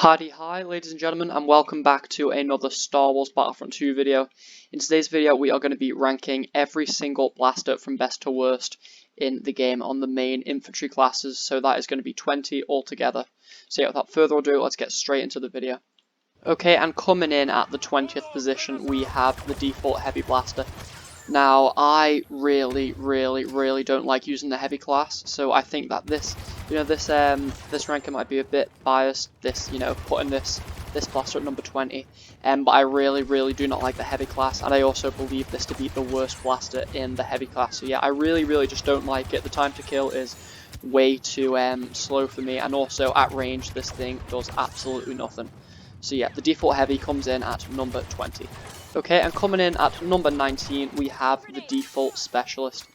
Howdy, hi ladies and gentlemen, and welcome back to another Star Wars Battlefront 2 video. In today's video we are going to be ranking every single blaster from best to worst in the game on the main infantry classes, so that is going to be 20 altogether. So yeah, without further ado, let's get straight into the video. Okay, and coming in at the 20th position we have the default heavy blaster. Now, I really don't like using the heavy class, so I think that this ranking might be a bit biased. Putting this blaster at number 20, but I really do not like the heavy class, and I also believe this to be the worst blaster in the heavy class. So yeah, I really just don't like it. The time to kill is way too slow for me, and also at range this thing does absolutely nothing. So yeah, the default heavy comes in at number 20. Okay, and coming in at number 19, we have the default specialist.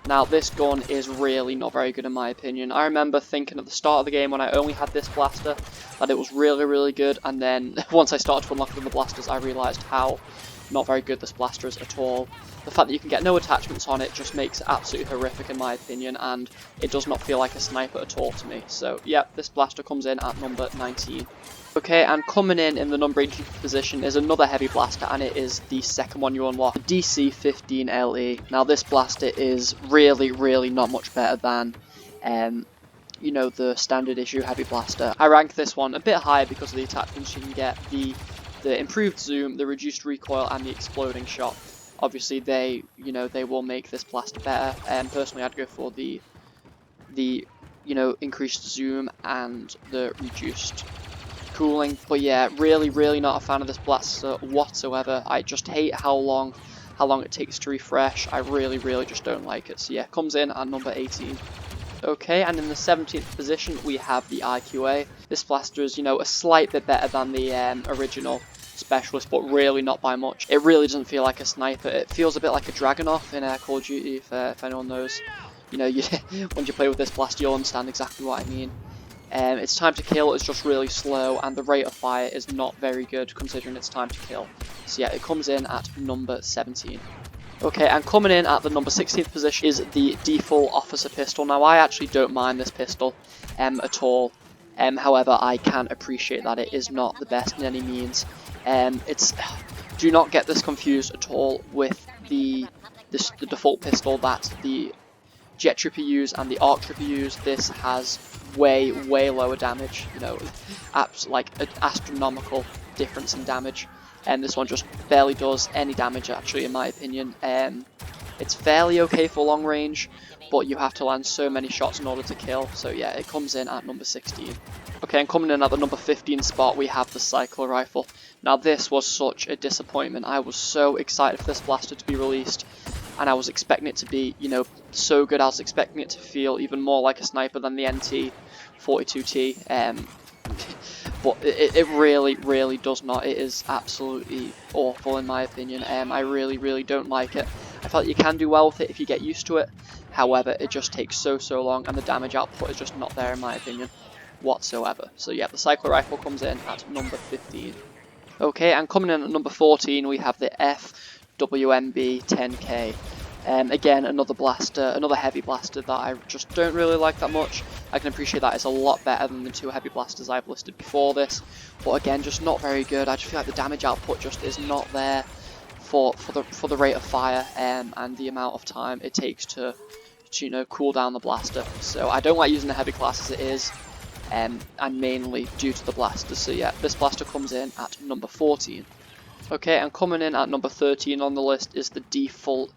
Now, this gun is really not very good in my opinion. I remember thinking at the start of the game when I only had this blaster that it was really good, and then once I started to unlock the blasters, I realised how not very good this blaster is at all. The fact that you can get no attachments on it just makes it absolutely horrific in my opinion, and it does not feel like a sniper at all to me. So, yeah, this blaster comes in at number 19. Okay, and coming in the number 18th position is another heavy blaster, and it is the second one you unlock, the DC-15LE. Now, this blaster is really not much better than, the standard issue heavy blaster. I rank this one a bit higher because of the attachments you can get, the improved zoom, the reduced recoil, and the exploding shot. Obviously, they will make this blaster better. Personally, I'd go for the increased zoom and the reduced cooling, but yeah, really not a fan of this blaster whatsoever. I just hate how long it takes to refresh. I really just don't like it. So yeah, comes in at number 18. Okay, and in the 17th position we have the IQA. This blaster is, a slight bit better than the original specialist, but really not by much. It really doesn't feel like a sniper. It feels a bit like a Dragunov in Call of Duty, if anyone knows. When you play with this blaster, you'll understand exactly what I mean. Its time to kill is just really slow, and the rate of fire is not very good considering its time to kill. So yeah, it comes in at number 17. Okay, and coming in at the number 16th position is the default officer pistol. Now, I actually don't mind this pistol at all. However, I can appreciate that it is not the best in any means. Do not get this confused at all with the default pistol that the Jet Trooper use and the Arc Trooper use. This has way lower damage, like an astronomical difference in damage, and this one just barely does any damage actually in my opinion. It's fairly okay for long range, but you have to land so many shots in order to kill, so yeah, it comes in at number 16. Okay, and coming in at the number 15 spot we have the Cycler Rifle. Now, this was such a disappointment. I was so excited for this blaster to be released, and I was expecting it to be, so good. I was expecting it to feel even more like a sniper than the NT-42T, but it really does not. It is absolutely awful in my opinion. I really don't like it. I felt you can do well with it if you get used to it. However, it just takes so long, and the damage output is just not there in my opinion whatsoever. So yeah, the Cycler Rifle comes in at number 15. Okay, and coming in at number 14 we have the FWMB 10K. Again, another blaster, another heavy blaster that I just don't really like that much. I can appreciate that it's a lot better than the two heavy blasters I've listed before this, but again, just not very good. I just feel like the damage output just is not there for the rate of fire and the amount of time it takes to cool down the blaster. So I don't like using the heavy class as it is, and mainly due to the blaster. So yeah, this blaster comes in at number 14. Okay, and coming in at number 13 on the list is the default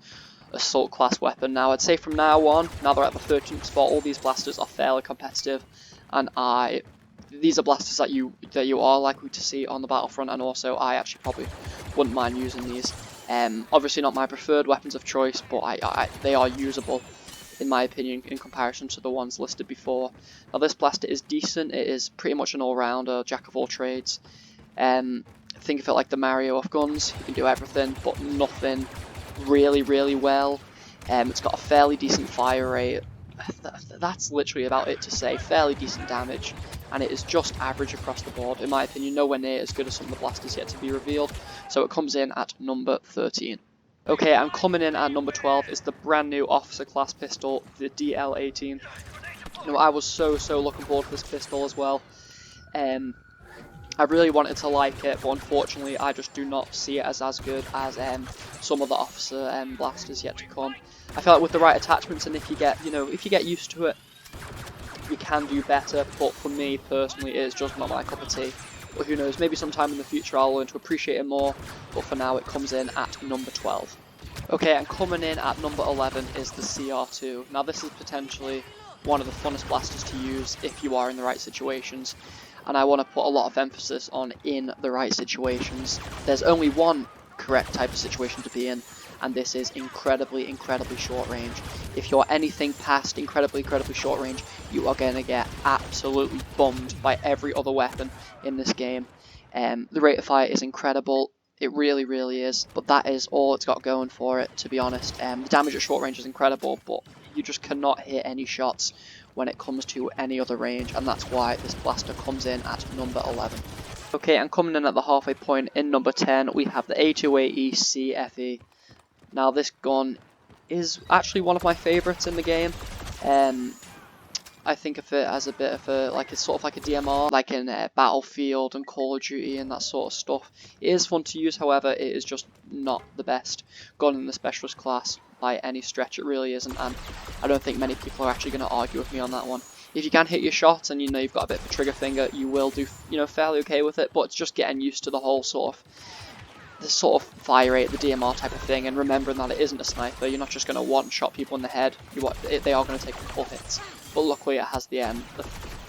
assault class weapon. Now, I'd say from now on, now they're at the 13th spot, all these blasters are fairly competitive, and these are blasters that you are likely to see on the Battlefront, and also I actually probably wouldn't mind using these. Obviously not my preferred weapons of choice, but they are usable in my opinion in comparison to the ones listed before. Now, this blaster is decent. It is pretty much an all-rounder, jack of all trades. Think of it like the Mario of guns. You can do everything, but nothing really well. It's got a fairly decent fire rate. That's literally about it to say. Fairly decent damage, and it is just average across the board. In my opinion, nowhere near as good as some of the blasters yet to be revealed. So it comes in at number 13. Okay, and coming in at number 12 is the brand new officer class pistol, the DL-18. I was so looking forward to this pistol as well. I really wanted to like it, but unfortunately I just do not see it as good as some of the officer blasters yet to come. I feel like with the right attachments, and if you get used to it, you can do better. But for me personally, it is just not my cup of tea. But who knows? Maybe sometime in the future I'll learn to appreciate it more. But for now, it comes in at number 12. Okay, and coming in at number 11 is the CR2. Now this is potentially one of the funnest blasters to use if you are in the right situations. And I want to put a lot of emphasis on in the right situations. There's only one correct type of situation to be in, and this is incredibly short range. If you're anything past incredibly short range, you are going to get absolutely bummed by every other weapon in this game. The rate of fire is incredible. It really is, but that is all it's got going for it, to be honest. The damage at short range is incredible, but you just cannot hit any shots when it comes to any other range, and that's why this blaster comes in at number 11. Okay, and coming in at the halfway point in number 10, we have the A280 CFE. Now this gun is actually one of my favourites in the game. I think of it as a bit of a, it's sort of like a DMR, like in Battlefield and Call of Duty and that sort of stuff. It is fun to use, however, it is just not the best gun in the specialist class by any stretch. It really isn't, and I don't think many people are actually going to argue with me on that one. If you can hit your shots and you've got a bit of a trigger finger, you will do fairly okay with it, but it's just getting used to the whole sort of fire rate, the DMR type of thing, and remembering that it isn't a sniper. You're not just going to one-shot people in the head. They are going to take a couple hits. But luckily it has the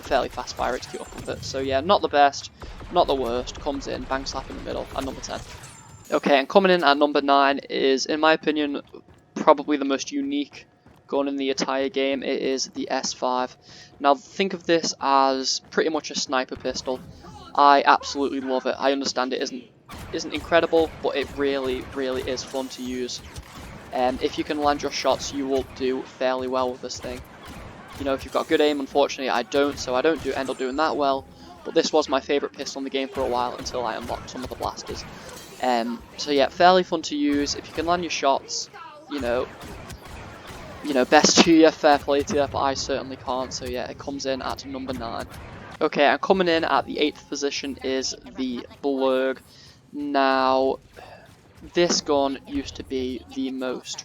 fairly fast fire rate to keep up with it. So yeah, not the best, not the worst. Comes in, bang slap in the middle at number 10. Okay, and coming in at number 9 is, in my opinion, probably the most unique gun in the entire game. It is the S5. Now think of this as pretty much a sniper pistol. I absolutely love it. I understand it isn't incredible, but it really is fun to use. If you can land your shots, you will do fairly well with this thing. If you've got good aim, unfortunately I don't, so I don't end up doing that well. But this was my favourite pistol in the game for a while until I unlocked some of the blasters. So yeah, fairly fun to use. If you can land your shots, best to you, fair play to you, but I certainly can't. So yeah, it comes in at number 9. Okay, and coming in at the 8th position is the Blurg. Now, this gun used to be the most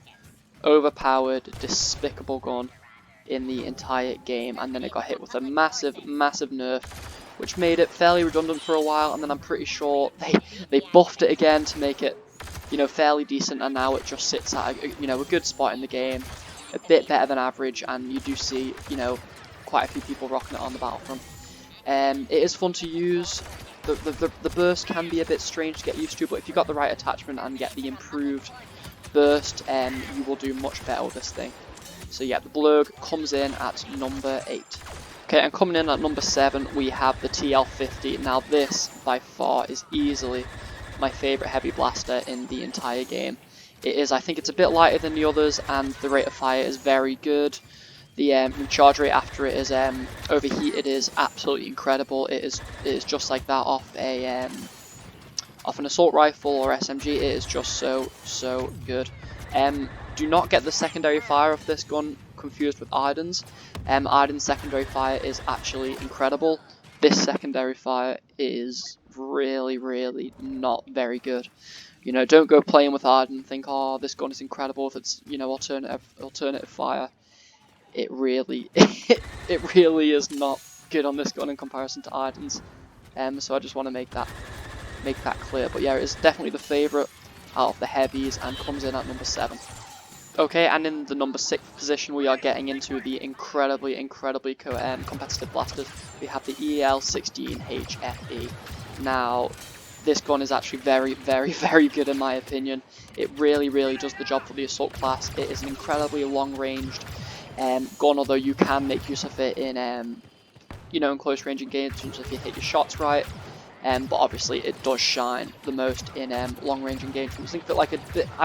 overpowered, despicable gun in the entire game, and then it got hit with a massive nerf, which made it fairly redundant for a while, and then I'm pretty sure they buffed it again to make it, fairly decent, and now it just sits at a good spot in the game, a bit better than average, and you do see, quite a few people rocking it on the Battlefront. It is fun to use. The burst can be a bit strange to get used to, but if you've got the right attachment and get the improved burst, you will do much better with this thing. So yeah, the Blurg comes in at number 8. Okay, and coming in at number 7, we have the TL50. Now this, by far, is easily my favourite heavy blaster in the entire game. I think it's a bit lighter than the others, and the rate of fire is very good. The charge rate after it is overheated is absolutely incredible. It is just like that off an assault rifle or SMG. It is just so good. Do not get the secondary fire of this gun confused with Hydey's. Hydey's secondary fire is actually incredible. This secondary fire is really not very good. Don't go playing with Hydey and think, oh, this gun is incredible if it's alternative fire. It really is not good on this gun in comparison to Hydey's. So I just want to make that clear. But yeah, it is definitely the favourite out of the heavies and comes in at number 7. Okay, and in the number 6 position, we are getting into the incredibly competitive blasters. We have the EL-16HFE. Now, this gun is actually very good in my opinion. It really does the job for the assault class. It is an incredibly long-ranged gun, although you can make use of it in in close range engagements if you hit your shots right. But obviously it does shine the most in long range engagements. I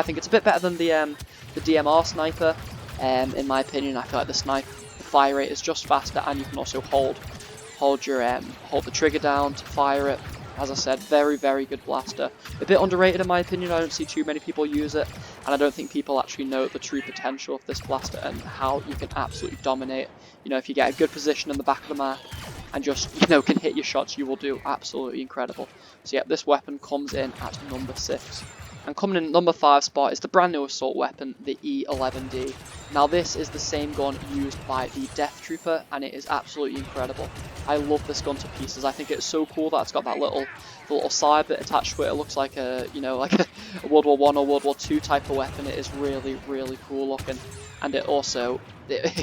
think it's a bit better than the DMR sniper. In my opinion, I feel like the fire rate is just faster, and you can also hold the trigger down to fire it. As I said, very good blaster. A bit underrated in my opinion. I don't see too many people use it, and I don't think people actually know the true potential of this blaster and how you can absolutely dominate. If you get a good position in the back of the map, and just, you know, can hit your shots, you will do absolutely incredible. So yeah, this weapon comes in at number 6. And coming in at number 5 spot is the brand new assault weapon, the E11D. Now this is the same gun used by the Death Trooper, and it is absolutely incredible. I love this gun to pieces. I think it's so cool that it's got that little side bit attached to it. It looks like a, you know, like a World War I or World War II type of weapon. It is really, really cool looking, and it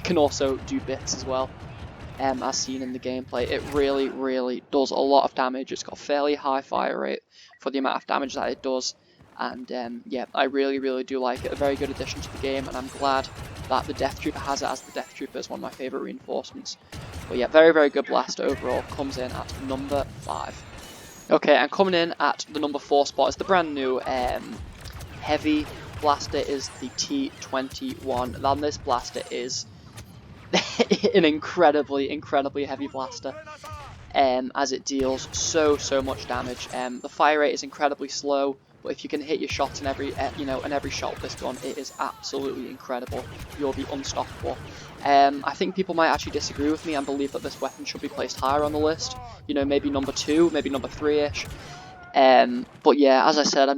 can also do bits as well. As seen in the gameplay, it really, really does a lot of damage. It's got a fairly high fire rate for the amount of damage that it does. And yeah, I really, really do like it. A very good addition to the game, and I'm glad that the Death Trooper has it, as the Death Trooper is one of my favourite reinforcements. But yeah, very, very good blaster overall. Comes in at number 5. Okay, and coming in at the number 4 spot is the brand new heavy blaster, is the T21. Now this blaster is an incredibly heavy blaster. As it deals so much damage. The fire rate is incredibly slow, but if you can hit your shots in every shot with this gun, it is absolutely incredible. You'll be unstoppable. I think people might actually disagree with me and believe that this weapon should be placed higher on the list. You know, maybe number 2, maybe number 3-ish. But yeah, as I said,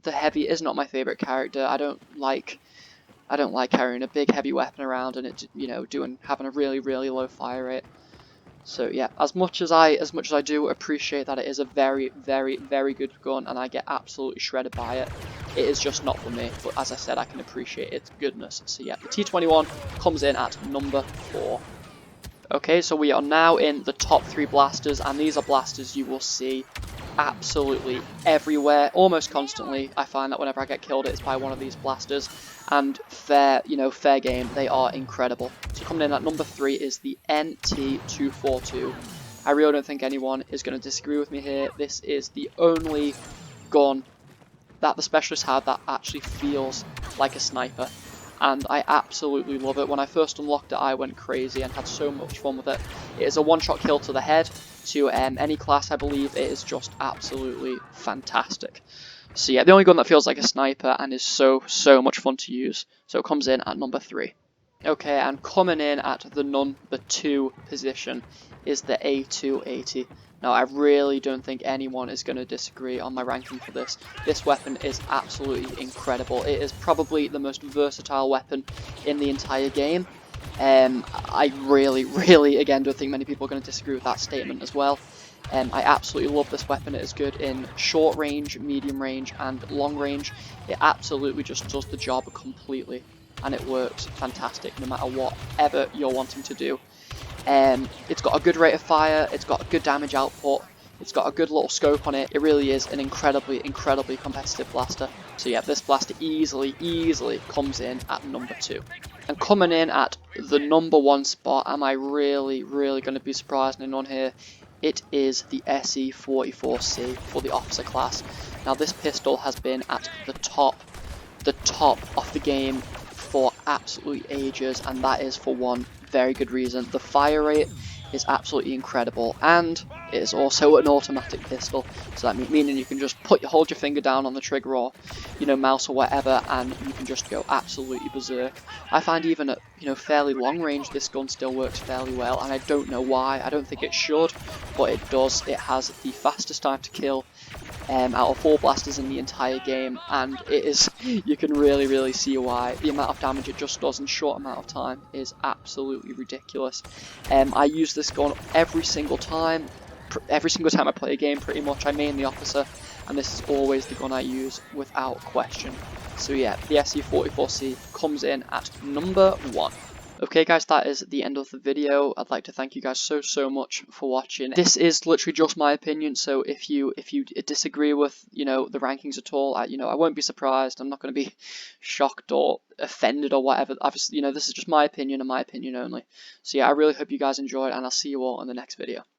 the heavy is not my favorite character. I don't like carrying a big heavy weapon around and it, you know, having a really low fire rate. So yeah, as much as I do appreciate that it is a very good gun and I get absolutely shredded by it, it is just not for me. But as I said, I can appreciate its goodness. So yeah, the T21 comes in at number 4. Okay, so we are now in the top 3 blasters, and these are blasters you will see absolutely everywhere, almost constantly. I find that whenever I get killed, it's by one of these blasters, and fair game, they are incredible. So coming in at number 3 is the NT242. I really don't think anyone is going to disagree with me here. This is the only gun that the specialist had that actually feels like a sniper, and I absolutely love it. When I first unlocked it, I went crazy and had so much fun with it. It is a one-shot kill to the head, to any class, I believe. It is just absolutely fantastic. So yeah, the only gun that feels like a sniper and is so much fun to use. So it comes in at number 3. Okay, and coming in at the number 2 position is the A280. Now, I really don't think anyone is going to disagree on my ranking for this. This weapon is absolutely incredible. It is probably the most versatile weapon in the entire game. I really, again, don't think many people are going to disagree with that statement as well. I absolutely love this weapon. It is good in short range, medium range, and long range. It absolutely just does the job completely, and it works fantastic no matter whatever you're wanting to do. It's got a good rate of fire, it's got a good damage output, it's got a good little scope on it. It really is an incredibly competitive blaster. So yeah, this blaster easily comes in at number 2. And coming in at the number 1 spot, am I really going to be surprising anyone here? It is the SE44C for the officer class. Now this pistol has been at the top of the game for absolutely ages, and that is for one very good reason. The fire rate is absolutely incredible, and it is also an automatic pistol, so that meaning you can just hold your finger down on the trigger or, you know, mouse or whatever, and you can just go absolutely berserk. I find even at, you know, fairly long range, this gun still works fairly well, and I don't know why. I don't think it should, but it does. It has the fastest time to kill out of all blasters in the entire game, and it is, you can really see why. The amount of damage it just does in a short amount of time is absolutely ridiculous. I use this gun every single time I play a game pretty much. I main the officer, and this is always the gun I use without question. So yeah, the SE44C comes in at number 1. Okay guys, that is the end of the video. I'd like to thank you guys so much for watching. This is literally just my opinion, so if you disagree with, you know, the rankings at all, I won't be surprised. I'm not going to be shocked or offended or whatever. Obviously, you know, this is just my opinion and my opinion only. So yeah, I really hope you guys enjoyed, and I'll see you all in the next video.